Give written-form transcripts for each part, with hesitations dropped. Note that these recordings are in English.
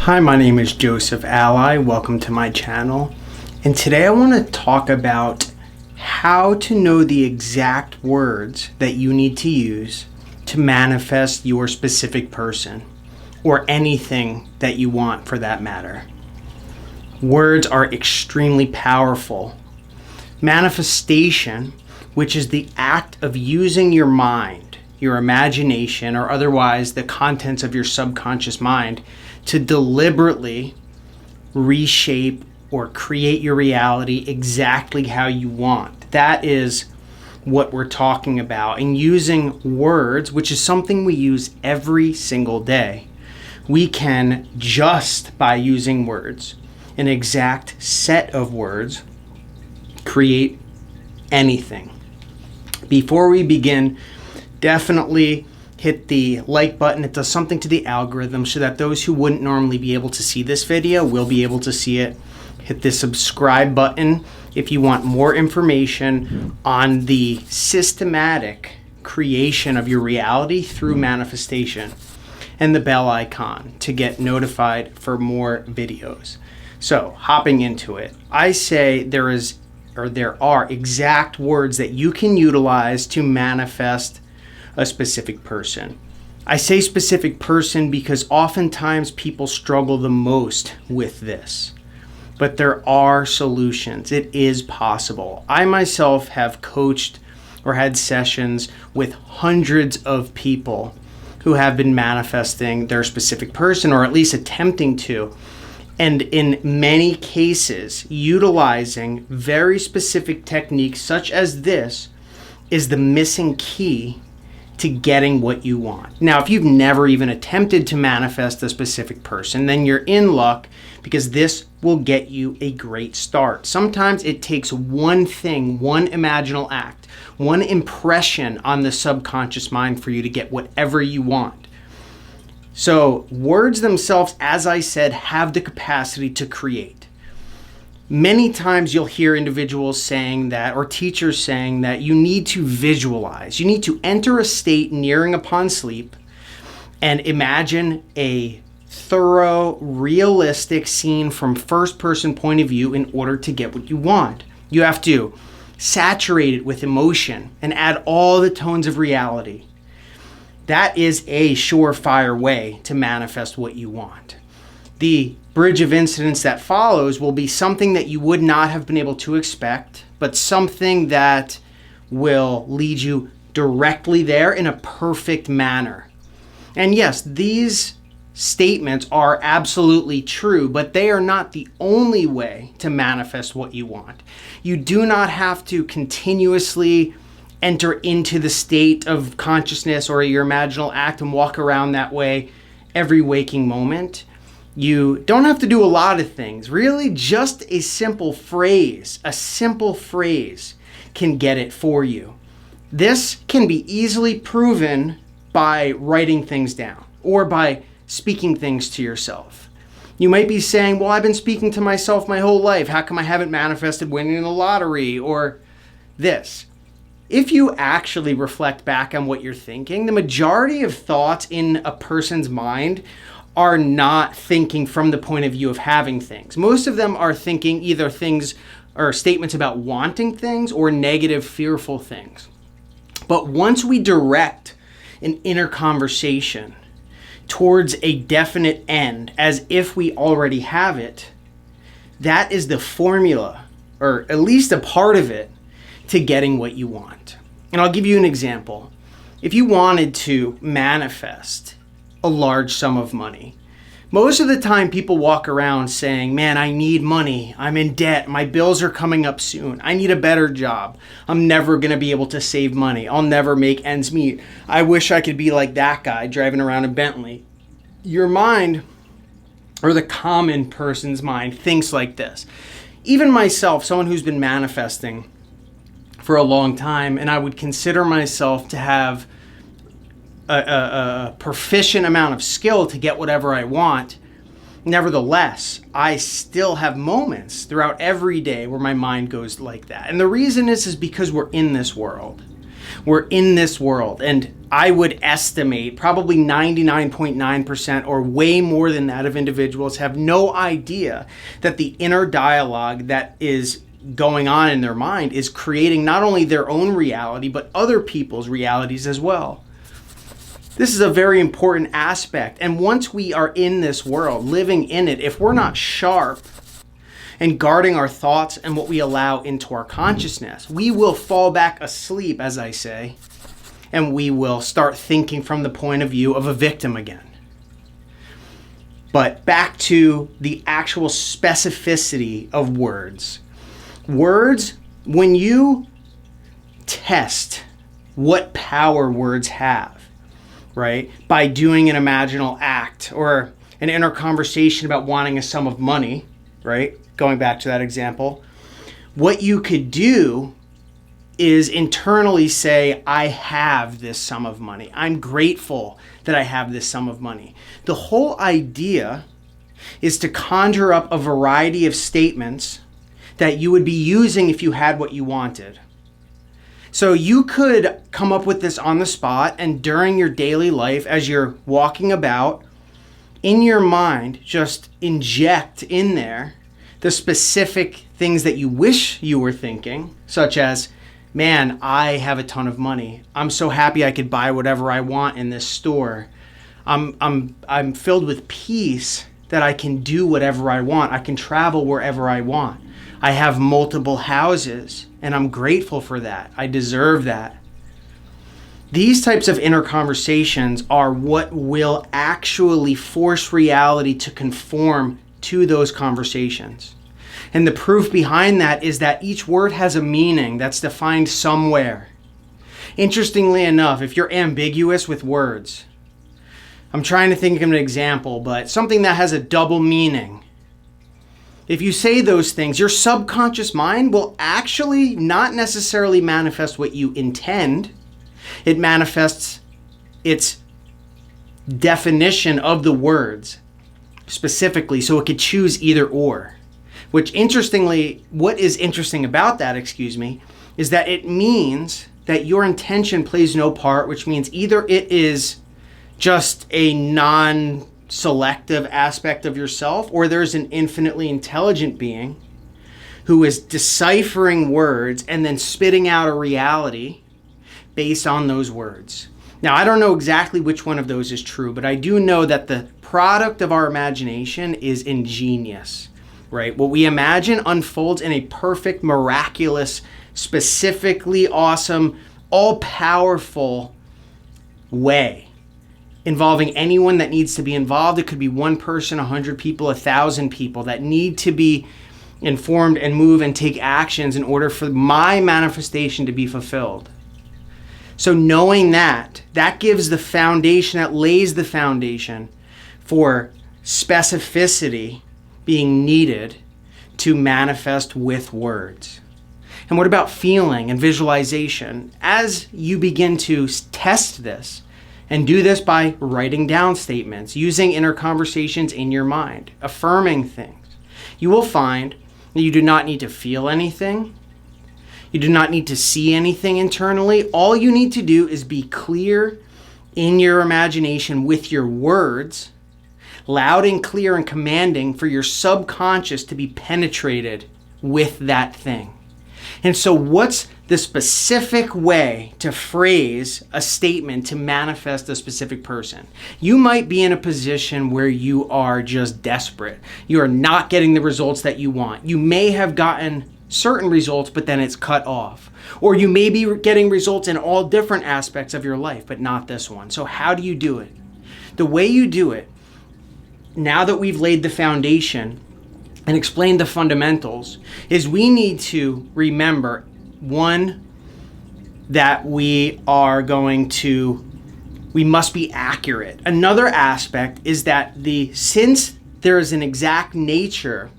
Hi, my name is Joseph Alai. Welcome to my channel. And today I want to talk about how to know the exact words that you need to use to manifest your specific person or anything that you want for that matter. Words are extremely powerful. Manifestation, which is the act of using your mind, your imagination, or otherwise the contents of your subconscious mind to deliberately reshape or create your reality exactly how you want. That is what we're talking about. And using words, which is something we use every single day, we can, just by using words, an exact set of words, create anything. Before we begin, definitely hit the like button. It does something to the algorithm so that those who wouldn't normally be able to see this video will be able to see it. Hit the subscribe button if you want more information on the systematic creation of your reality through manifestation, and the bell icon to get notified for more videos. So hopping into it, I say there are exact words that you can utilize to manifest a specific person. I say specific person because oftentimes people struggle the most with this, but there are solutions. It is possible. I myself have coached or had sessions with hundreds of people who have been manifesting their specific person, or at least attempting to, and in many cases utilizing very specific techniques such as this is the missing key to getting what you want. Now, if you've never even attempted to manifest a specific person, then you're in luck, because this will get you a great start. Sometimes it takes one thing, one imaginal act, one impression on the subconscious mind for you to get whatever you want. So words themselves, as I said, have the capacity to create. Many times you'll hear individuals saying that, or teachers saying that, you need to visualize. You need to enter a state nearing upon sleep and imagine a thorough, realistic scene from first-person point of view in order to get what you want. You have to saturate it with emotion and add all the tones of reality. That is a surefire way to manifest what you want. The bridge of incidents that follows will be something that you would not have been able to expect, but something that will lead you directly there in a perfect manner. And yes, these statements are absolutely true, but they are not the only way to manifest what you want. You do not have to continuously enter into the state of consciousness or your imaginal act and walk around that way every waking moment. You don't have to do a lot of things. Really, just a simple phrase can get it for you. This can be easily proven by writing things down or by speaking things to yourself. You might be saying, well, I've been speaking to myself my whole life. How come I haven't manifested winning the lottery or this? If you actually reflect back on what you're thinking, the majority of thoughts in a person's mind are not thinking from the point of view of having things. Most of them are thinking either things or statements about wanting things or negative, fearful things. But once we direct an inner conversation towards a definite end, as if we already have it, that is the formula, or at least a part of it, to getting what you want. And I'll give you an example. If you wanted to manifest a large sum of money, most of the time people walk around saying, man, I need money. I'm in debt. My bills are coming up soon. I need a better job. I'm never going to be able to save money. I'll never make ends meet. I wish I could be like that guy driving around a Bentley. Your mind, or the common person's mind, thinks like this. Even myself, someone who's been manifesting for a long time, and I would consider myself to have a proficient amount of skill to get whatever I want. Nevertheless, I still have moments throughout every day where my mind goes like that. And the reason is because we're in this world. We're in this world, and I would estimate probably 99.9% or way more than that of individuals have no idea that the inner dialogue that is going on in their mind is creating not only their own reality, but other people's realities as well. This is a very important aspect. And once we are in this world, living in it, if we're not sharp and guarding our thoughts and what we allow into our consciousness, we will fall back asleep, as I say, and we will start thinking from the point of view of a victim again. But back to the actual specificity of words. Words, when you test what power words have, right, by doing an imaginal act or an inner conversation about wanting a sum of money, right, going back to that example, what you could do is internally say, I have this sum of money. I'm grateful that I have this sum of money. The whole idea is to conjure up a variety of statements that you would be using if you had what you wanted. So you could come up with this on the spot, and during your daily life, as you're walking about, in your mind, just inject in there the specific things that you wish you were thinking, such as, man, I have a ton of money. I'm so happy I could buy whatever I want in this store. I'm filled with peace that I can do whatever I want. I can travel wherever I want. I have multiple houses, and I'm grateful for that. I deserve that. These types of inner conversations are what will actually force reality to conform to those conversations. And the proof behind that is that each word has a meaning that's defined somewhere. Interestingly enough, if you're ambiguous with words, I'm trying to think of an example, but something that has a double meaning. If you say those things, your subconscious mind will actually not necessarily manifest what you intend. It manifests its definition of the words specifically, so it could choose either or. What is interesting about that, is that it means that your intention plays no part, which means either it is just a non-selective aspect of yourself, or there's an infinitely intelligent being who is deciphering words and then spitting out a reality based on those words. Now, I don't know exactly which one of those is true, but I do know that the product of our imagination is ingenious, right? What we imagine unfolds in a perfect, miraculous, specifically awesome, all-powerful way, involving anyone that needs to be involved. It could be one person, 100 people, 1,000 people that need to be informed and move and take actions in order for my manifestation to be fulfilled. So knowing that gives the foundation, that lays the foundation for specificity being needed to manifest with words. And what about feeling and visualization? As you begin to test this, and do this by writing down statements, using inner conversations in your mind, affirming things, you will find that you do not need to feel anything. You do not need to see anything internally. All you need to do is be clear in your imagination with your words, loud and clear and commanding for your subconscious to be penetrated with that thing. And so what's the specific way to phrase a statement to manifest a specific person? You might be in a position where you are just desperate. You are not getting the results that you want. You may have gotten certain results, but then it's cut off. Or you may be getting results in all different aspects of your life, but not this one. So how do you do it? The way you do it, now that we've laid the foundation and explained the fundamentals, is we need to remember, one, that we must be accurate. Another aspect is that since there is an exact nature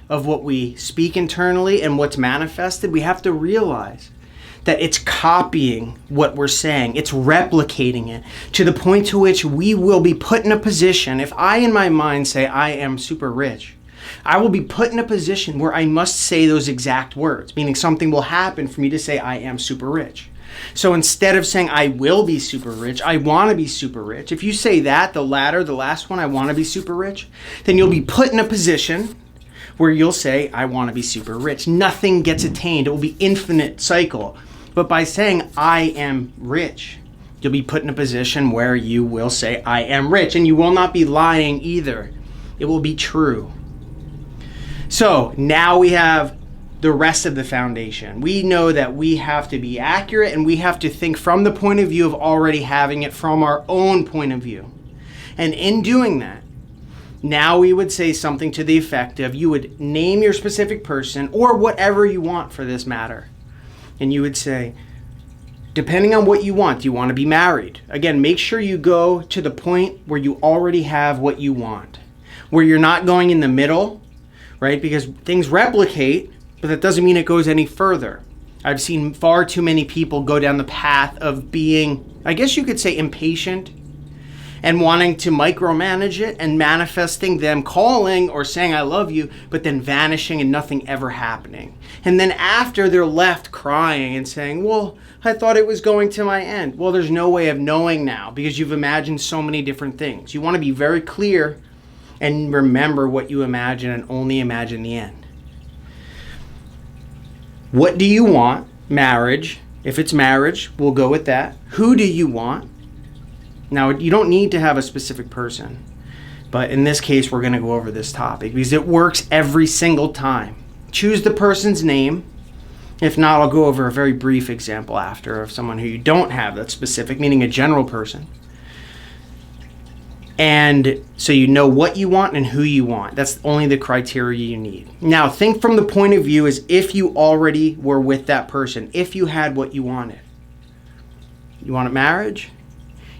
of what we speak internally and what's manifested, we have to realize that it's copying what we're saying. It's replicating it to the point to which we will be put in a position. If I, in my mind, say I am super rich, I will be put in a position where I must say those exact words, meaning something will happen for me to say I am super rich. So instead of saying, I will be super rich, I want to be super rich. If you say that, the latter, the last one, I want to be super rich, then you'll be put in a position where you'll say, I want to be super rich. Nothing gets attained. It will be infinite cycle. But by saying, I am rich, you'll be put in a position where you will say, I am rich. And you will not be lying either. It will be true. So now we have the rest of the foundation. We know that we have to be accurate and we have to think from the point of view of already having it from our own point of view. And in doing that, now we would say something to the effect of, you would name your specific person or whatever you want for this matter. And you would say, depending on what you want, do you want to be married? Again, make sure you go to the point where you already have what you want, where you're not going in the middle, right? Because things replicate, but that doesn't mean it goes any further. I've seen far too many people go down the path of being, I guess you could say, impatient and wanting to micromanage it and manifesting them calling or saying I love you, but then vanishing and nothing ever happening. And then after, they're left crying and saying, well, I thought it was going to my end. Well, there's no way of knowing now because you've imagined so many different things. You want to be very clear and remember what you imagine and only imagine the end. What do you want? Marriage. If it's marriage, we'll go with that. Who do you want? Now, you don't need to have a specific person, but in this case, we're going to go over this topic because it works every single time. Choose the person's name. If not, I'll go over a very brief example after of someone who you don't have that's specific, meaning a general person. And so you know what you want and who you want. That's only the criteria you need. Now, think from the point of view as if you already were with that person, if you had what you wanted. You want a marriage?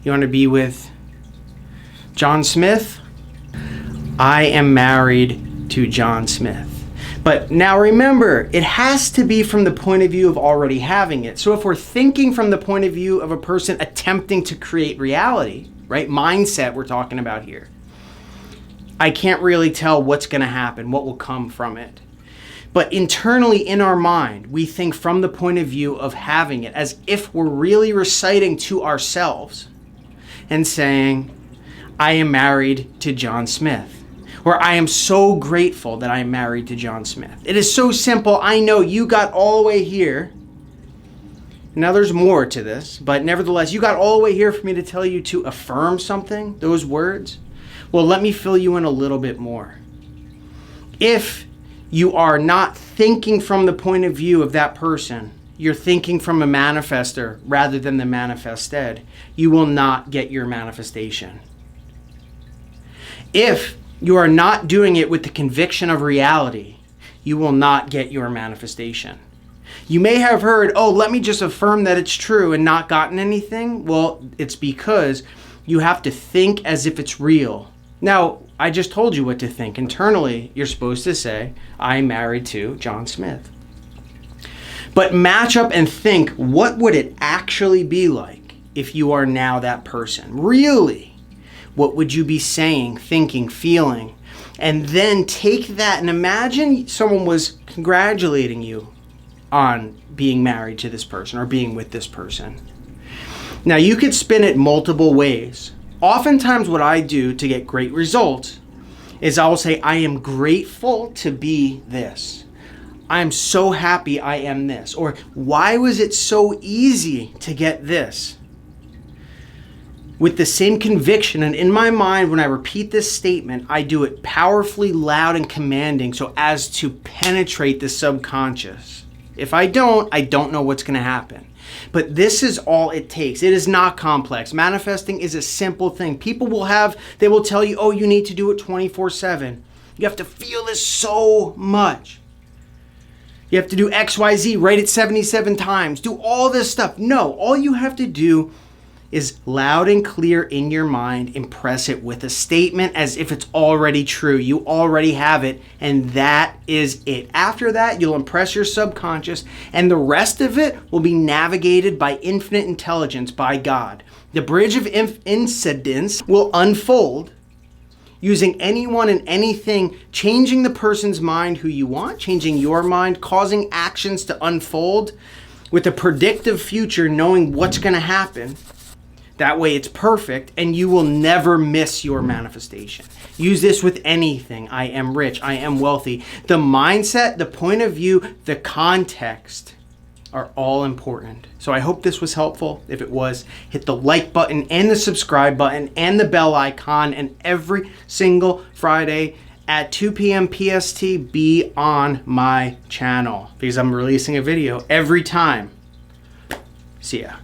You want to be with John Smith? I am married to John Smith. But now remember, it has to be from the point of view of already having it. So if we're thinking from the point of view of a person attempting to create reality, right? Mindset we're talking about here. I can't really tell what's going to happen, what will come from it. But internally in our mind, we think from the point of view of having it as if we're really reciting to ourselves and saying, I am married to John Smith. Or I am so grateful that I am married to John Smith. It is so simple. I know you got all the way here. Now there's more to this, but nevertheless, you got all the way here for me to tell you to affirm something, those words. Well, let me fill you in a little bit more. If you are not thinking from the point of view of that person, you're thinking from a manifester rather than the manifested, you will not get your manifestation. If you are not doing it with the conviction of reality, you will not get your manifestation. You may have heard, oh, let me just affirm that it's true and not gotten anything. Well, it's because you have to think as if it's real. Now, I just told you what to think. Internally, you're supposed to say, I'm married to John Smith. But match up and think, what would it actually be like if you are now that person? Really? What would you be saying, thinking, feeling? And then take that and imagine someone was congratulating you on being married to this person or being with this person. Now, you could spin it multiple ways. Oftentimes what I do to get great results is I will say, I am grateful to be this. I am so happy I am this. Or why was it so easy to get this? With the same conviction, and in my mind, when I repeat this statement, I do it powerfully, loud, and commanding so as to penetrate the subconscious. If I don't know what's going to happen. But this is all it takes. It is not complex. Manifesting is a simple thing. People they will tell you, oh, you need to do it 24/7. You have to feel this so much. You have to do X, Y, Z, write it 77 times, do all this stuff. No, all you have to do is loud and clear in your mind, impress it with a statement as if it's already true. You already have it, and that is it. After that, you'll impress your subconscious, and the rest of it will be navigated by infinite intelligence, by God. The bridge of incidents will unfold using anyone and anything, changing the person's mind who you want, changing your mind, causing actions to unfold with a predictive future, knowing what's going to happen. That way it's perfect and you will never miss your manifestation. Use this with anything. I am rich. I am wealthy. The mindset, the point of view, the context are all important. So I hope this was helpful. If it was, hit the like button and the subscribe button and the bell icon. And every single Friday at 2 p.m. PST, be on my channel because I'm releasing a video every time. See ya.